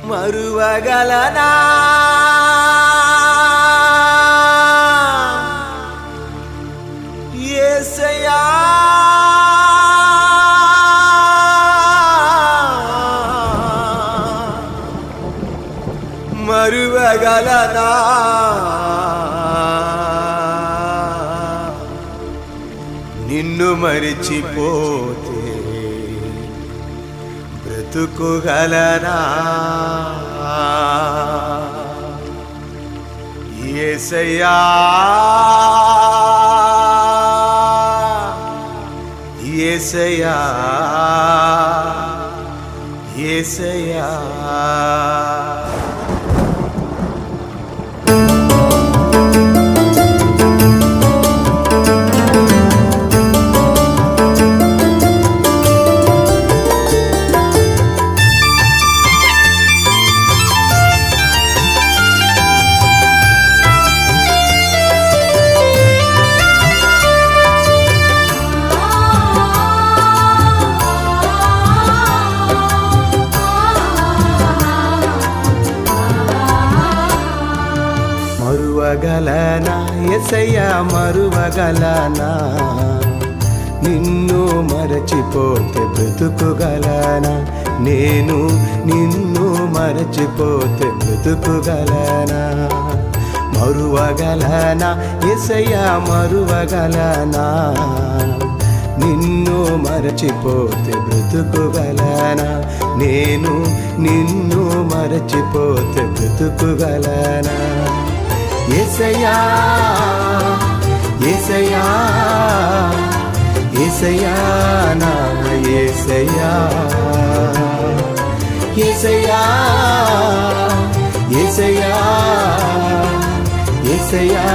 మరువగలనా యేసయ్యా మరువగలనా నిన్ను మరిచిపోతే బ్రతుకుగలనా యేసయ్యా యేసయ్యా యేసయ్యా మరువగలనా యేసయ్యా మరువగలనా నిన్ను మరచిపోతే బ్రతుకుగలనా నేను నిన్ను మరచిపోతే బ్రతుకుగలనా మరువగలనా యేసయ్యా మరువగలనా నిన్ను మరచిపోతే బ్రతుకుగలనా నేను నిన్ను మరచిపోతే బ్రతుకుగలనా యేసయ్యా యేసయ్యా యేసయ్యా నా యేసయ్యా యేసయ్యా యేసయ్యా యేసయ్యా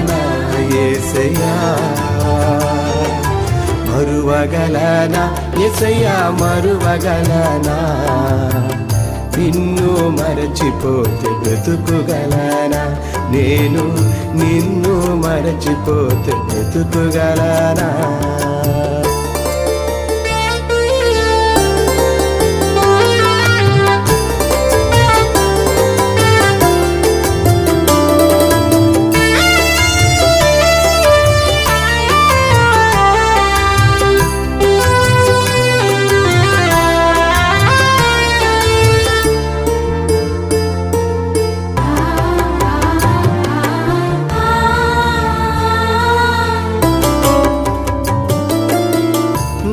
నా యేసయ్యా మరువగలనా యేసయ్యా మరువగలనా నిన్ను మరచిపోతే బ్రతుకుగలనా నేను నిన్ను మరచిపోతే బ్రతుకుగలనా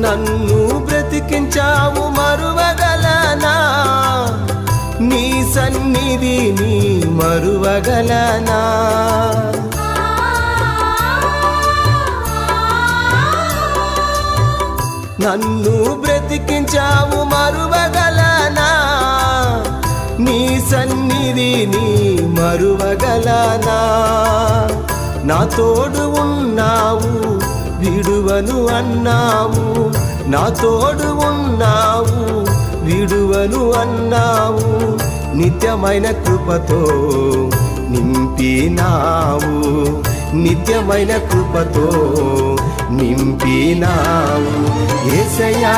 నన్ను బ్రతికించావు మరువగలనా నీ సన్నిధిని మరువగలనా నన్ను బ్రతికించావు మరువగలనా నీ సన్నిధిని మరువగలనా నా తోడు ఉన్నావు విడువను అన్నావు నా తోడు ఉన్నావు విడువను అన్నావు నిత్యమైన కృపతో నింపినావు నిత్యమైన కృపతో నింపినావు యేసయ్యా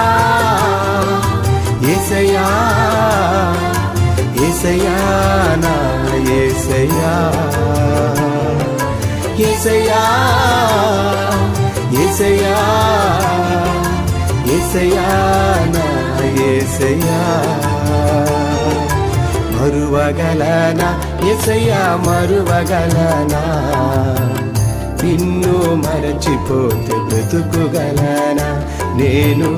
యేసయ్యా యేసయ్యా నా యేసయ్యా యేసయ్యా యేసయ్యా యేసయ్యా నా యేసయ్యా మరువగలనా యేసయ్యా మరువగలనా నిన్ను మరచిపోతే బ్రతుకుగలనా నేను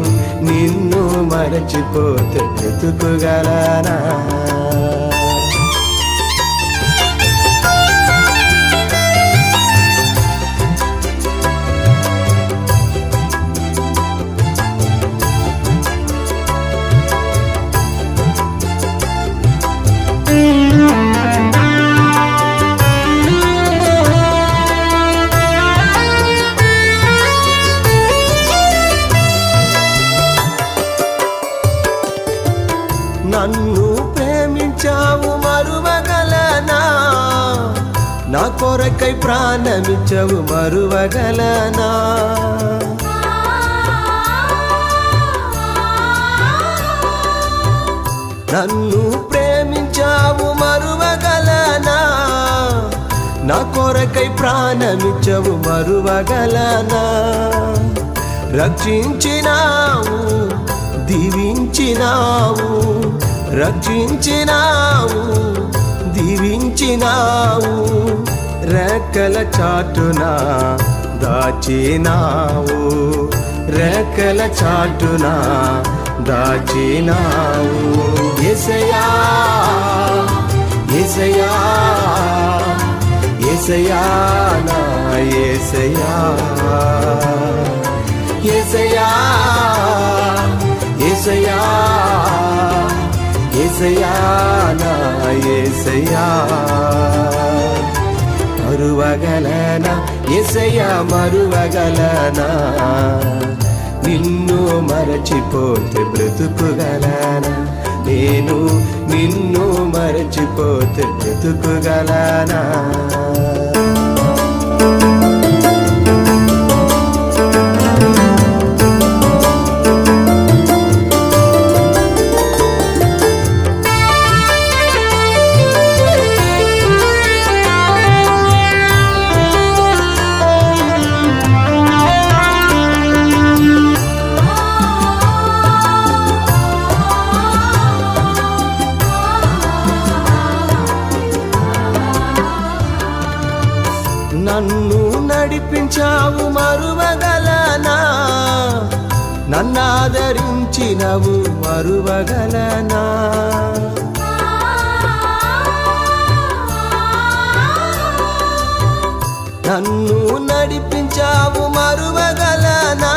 నిన్ను మరచిపోతే బ్రతుకుగలనా నన్ను ప్రేమించావు మరువగలనా నా కొరకై ప్రాణమిచ్చావు మరువగలనా నన్ను ప్రేమించావు మరువగలనా, నా కొరకై ప్రాణమిచ్చవు మరువగలనా. రక్షించినావు దీవించినావు, రక్షించినావు దీవించినావు, రెక్కల చాటున దాచినావు, రెక్కల చాటున దాచినావు. యేసయ్యా యేసయ్యా యేసయ్యా నా యేసయ్యా, యేసయ్యా యేసయ్యా యేసయ్యా నా యేసయ్యా. మరువగలనా యేసయ్యా మరువగలనా, నిన్ను మరచిపోతే బ్రతుకుగలనా, నేను నిన్ను మరచిపోతే బ్రతుకుగలనా. నన్ను నడిపించావు మరువగలనా, నన్నాదరించినవు మరువగలనా. నన్ను నడిపించావు మరువగలనా,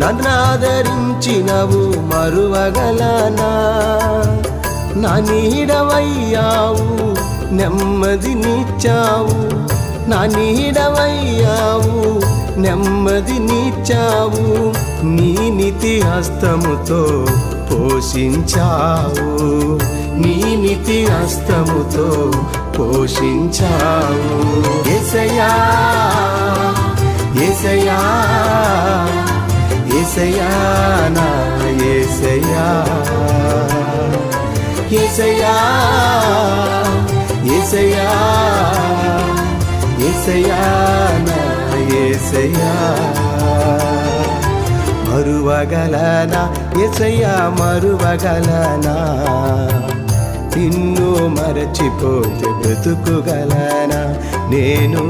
నన్నాదరించినవు మరువగలనా. నా నీడవయ్యావు నెమ్మదినిచ్చావు, నా నీడవయ్యావు నెమ్మదినిచ్చావు, నీ నీతి హస్తముతో పోషించావు, నీ నీతి హస్తముతో పోషించావు. యేసయ్యా యేసయ్యా యేసయ్యా నా యేసయ్యా, యేసయ్యా యేసయ్యా యేసయ్యా నా యేసయ్యా. మరువగలనా యేసయ్యా మరువగలనా, నిన్ను మరచిపోతే బ్రతుకుగలనా, నేను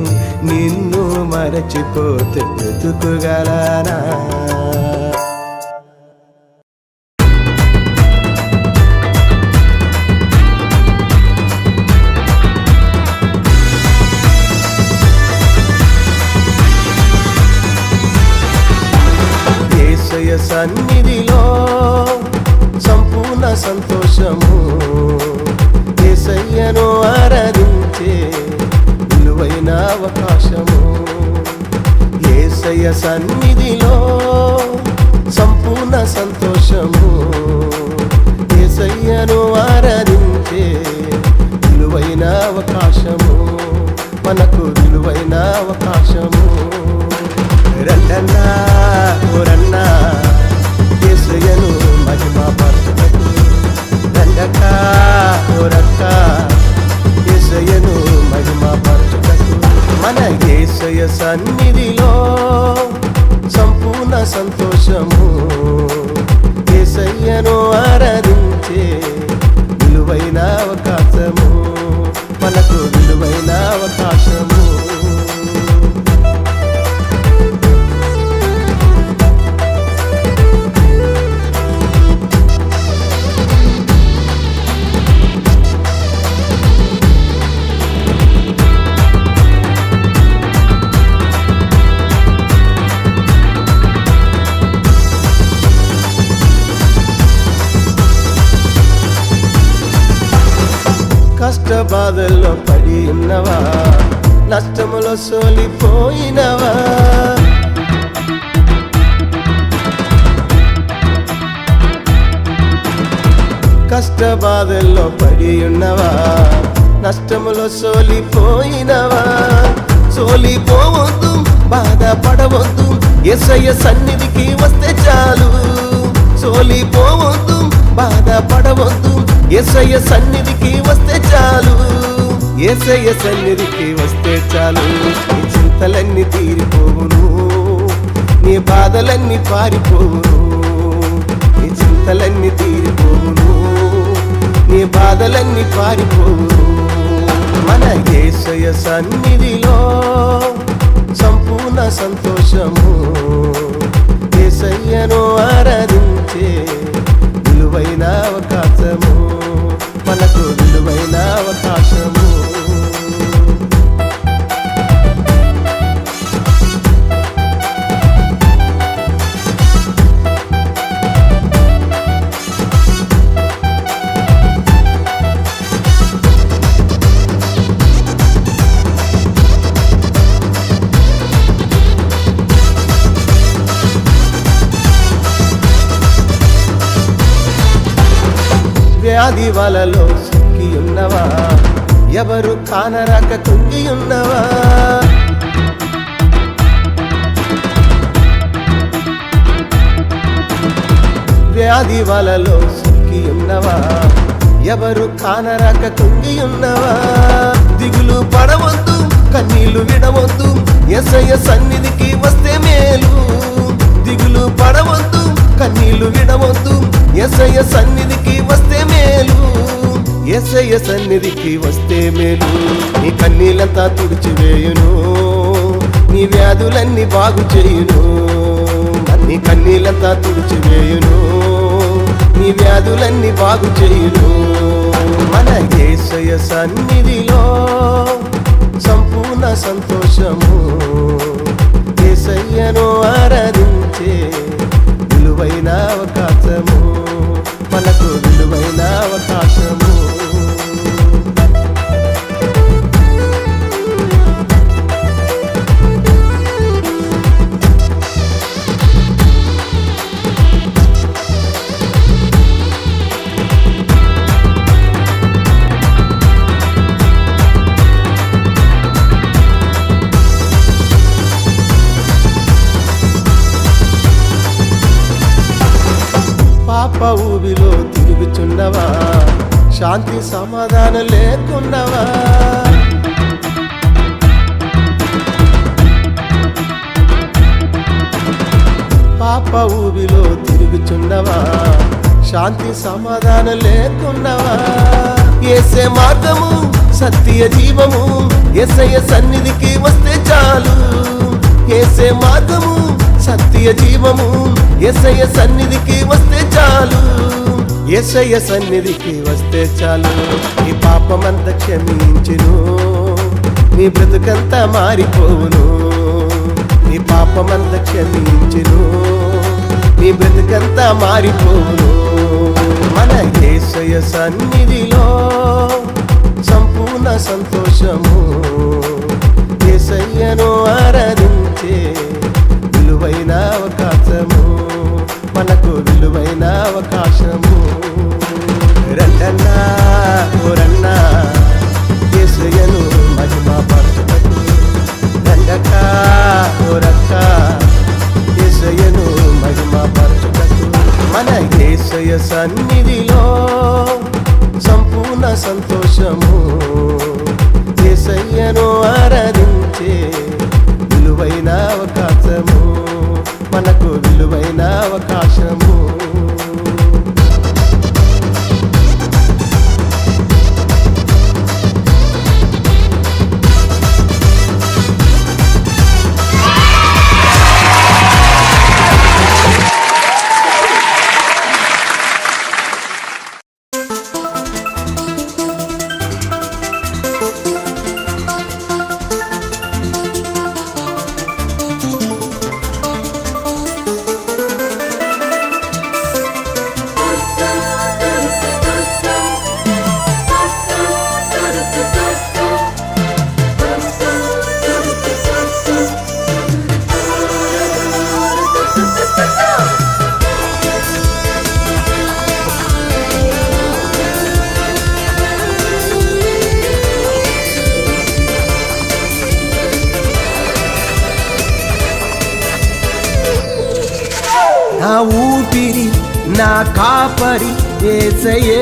నిన్ను మరచిపోతే బ్రతుకుగలనా. సన్నిధిలో సంపూర్ణ సంతోషము, యేసయ్యను ఆరాధించే విలువైన అవకాశము. యేసయ్య సన్నిధిలో సంపూర్ణ సంతోషము, యేసయ్యను ఆరాధించే విలువైన అవకాశము, మనకు విలువైన అవకాశము. రండన్నా ఓరన్నా యేసయ్యను మహిమపరచుటకు, రండక్క ఓరక్క యేసయ్యను మహిమపరచుటకు. మన యేసయ్య సన్నిధిలో సంపూర్ణ సంతోషము, యేసయ్యను ఆరాధించే విలువైన అవకాశము, మనకు విలువైన అవకాశము. కష్ట బాధల్లో పడి ఉన్నవా, నష్టములో సోలిపోయినవా, కష్ట బాధల్లో పడి ఉన్నవా, నష్టములో సోలిపోయినవా. సోలిపోవద్దు బాధపడవద్దు, యేసయ్య సన్నిధికి వస్తే చాలు. సోలిపోవద్దు బాధపడవద్దు, యేసయ్య సన్నిధికి వస్తే చాలు, యేసయ్య సన్నిధికి వస్తే చాలు. నీ చింతలన్నీ తీరిపోవును, నీ బాధలన్నీ పారిపోవును. నీ చింతలన్నీ తీరిపోవును, నీ బాధలన్నీ పారిపోవును. మన యేసయ్య సన్నిధిలో సంపూర్ణ సంతోషము. యేసయ్యను ఆరాధించే విలువైన అవకాశము, మనకు విలువైన అవకాశము. వ్యాధి వలలో సిక్కి ఉన్నవా, ఎవరు కానరాక కుంగి ఉన్నవా. వ్యాధి వలలో సిక్కి ఉన్నవా, ఎవరు కానరాక కుంగి ఉన్నవా. దిగులు పడవద్దు, కన్నీళ్లు విడవద్దు, యేసయ్య సన్నిధికి వస్తే మేలు. దిగులు పడవద్దు, కన్నీళ్లు విడవద్దు, యేసయ్య సన్నిధికి వస్తే మేలు. యేసయ్య సన్నిధికి వస్తే మేలు. నీ కన్నీళ్ళంతా తుడిచివేయును, నీ వ్యాధులన్నీ బాగు చేయును. నీ కన్నీళ్ళంతా తుడిచివేయును, నీ వ్యాధులన్నీ బాగు చేయును. మన యేసయ్య సన్నిధిలో సంపూర్ణ సంతోషము. యేసయ్యను ఆరాధించే విలువైన అవకాశము, మనకు విలువైన అవకాశము. పాప ఊబిలో తిరుగుచున్నవా, శాంతి సమాధానం లేకున్నవా. పాప ఊబిలో తిరుగుచున్నవా, శాంతి సమాధానం లేకున్నవా. యేసే మార్గము సత్య జీవము, యేసయ్య సన్నిధికి వస్తే చాలు. యేసే మార్గము సత్య జీవము, యేసయ్య సన్నిధికి వస్తే చాలు. యేసయ్య సన్నిధికి వస్తే చాలు. నీ పాపమంతా క్షమించును, నీ బ్రతుకంతా మారిపోవును. నీ పాపమంతా క్షమించును, నీ బ్రతుకంతా మారిపోవును. మన యేసయ్య సన్నిధిలో సంపూర్ణ సంతోషము. యేసయ్యను ఆరాధించే విలువైన అవకాశము, మనకు విలువైన అవకాశము. రండన్నా ఓరన్నా యేసయ్యను మహిమపరచుటకు, రండక ఓరక్క యేసయ్యను మహిమపరచుటకు. మన యేసయ్య సన్నిధిలో సంపూర్ణ సంతోషము. యేసయ్యను ఆరాధించే విలువైన అవకాశము, మనకు విలువైన అవకాశము. నా ఊపిరి నా కాపరి యేసయ్యే,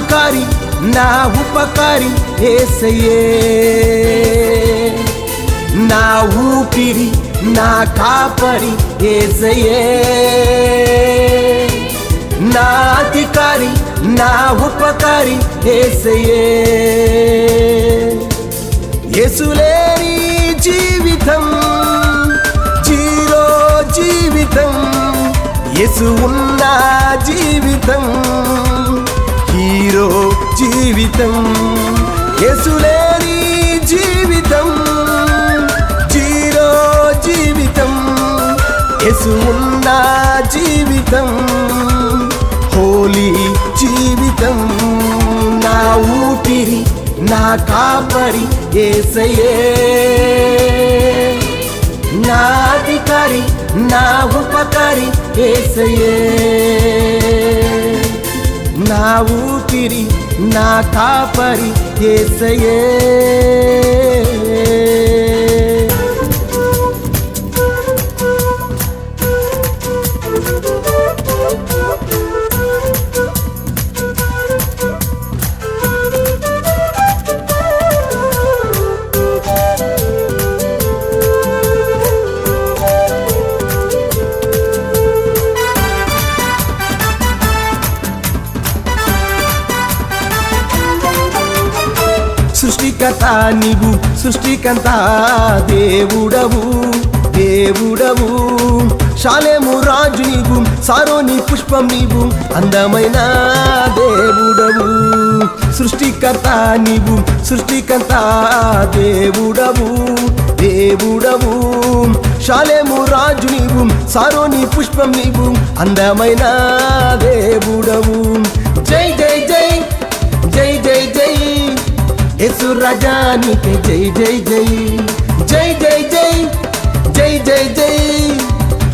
అధికారి నా ఉపకారి యేసయ్యే, నా ఊపిరి నా కాపరి యేసయ్యే, నా అధికారి నా ఉపకారి యేసయ్యే. యేసు లేని జీవితం జీరో జీవితం, యేసు ఉన్న జీవితం హీరో జీవితం. యేసు లేని జీవితం జీరో జీవితం, యేసు ఉన్న జీవితం హోలీ జీవితం. నా ఊపిరి నా కాపరి యేసయ్యే, నా అధికారి నా ఉపకారి యేసయ్యే, నా ఊపిరి నా కాపరి యేసయ్యే. సృష్టికర్త నీవు సృష్టికంత దేవుడవు దేవుడవు, షాలేము రాజు నీవు సారోని పుష్పం నీవు అందమైన దేవుడవు. సృష్టికర్త నీవు సృష్టికంత దేవుడవు దేవుడవు, షాలేము రాజు నీవు సారోని పుష్పం నీవు అందమైన దేవుడవు. జై జై జై జై జై జై యేసు రాజానికి జై జై జై జై జై జై జై జై జై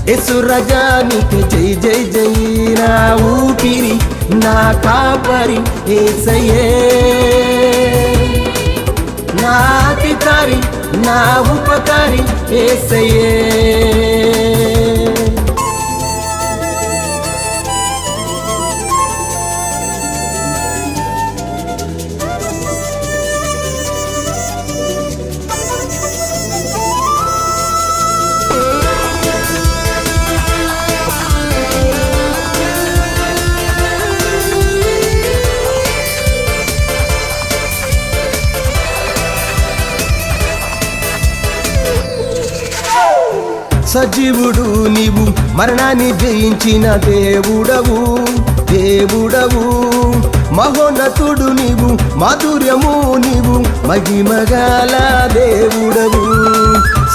యేసు రాజానికి జై జై జై. నా ఊపిరి నా కాపరి యేసయ్యే, నా అధికారి నా ఉపకారి యేసయ్యే. సజీవుడు నీవు మరణాన్ని జయించిన దేవుడవు దేవుడవు, మహోన్నతుడు నీవు మాధుర్యము నీవు మహిమగల దేవుడవు.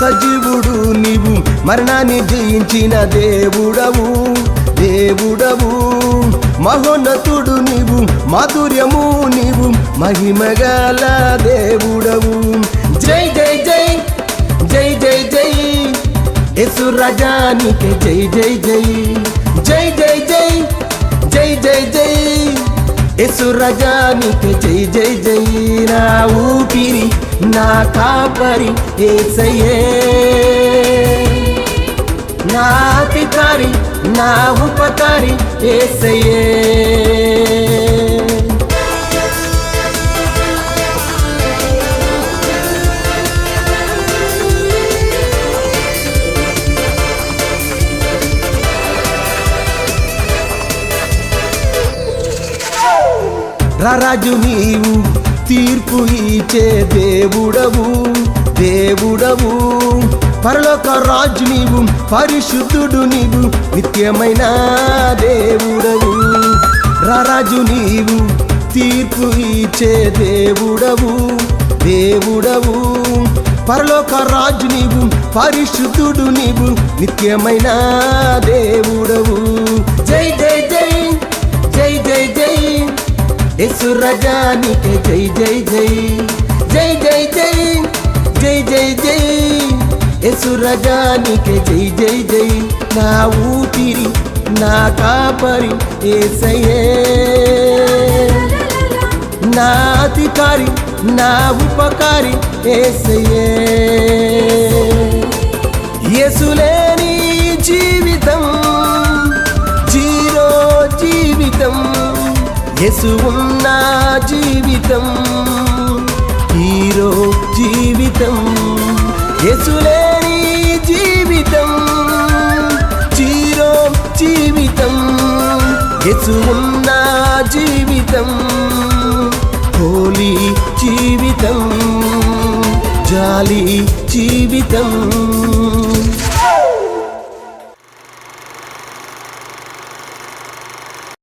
సజీవుడు నీవు మరణాన్ని జయించిన దేవుడవు దేవుడవు, మహోన్నతుడు నీవు మాధుర్యము నీవు మహిమగల దేవుడవు. జై జై జై జై జై జై యేసు రాజానికి జై జై జై జై జై జై జై జై జై యేసు రాజానికి జై జై జై. నా ఊపిరి నా కాపరి యేసయ్యే, నా అధికారి నా ఉపకారి యేసయ్యే. రాజు నీవు తీర్పు ఇచ్చే దేవుడవు దేవుడవు, పరలోక రాజు నీవు పరిశుద్ధుడు నీవు నిత్యమైన దేవుడవు. రాజు నీవు తీర్పు ఇచ్చే దేవుడవు దేవుడవు, పరలోక రాజు నీవు పరిశుద్ధుడు నీవు నిత్యమైన దేవుడవు. జై జై జై జై జై జై యేసు రాజానికి జై జై జై జై జై జై జై జై జై యేసు రాజానికి జై జై జై. నా ఊపిరి నా కాపరి యేసయ్యే, నా అధికారి నా ఉపకారి యేసయ్యే. యేసు లేని జీవితం జీరో జీవితం, యేసు ఉన్న జీవితం హీరో జీవితం, యేసు లేని జీవితం జీరో జీవితం, యేసు ఉన్న జీవితం హోలీ జీవితం, జాలి జీవితం.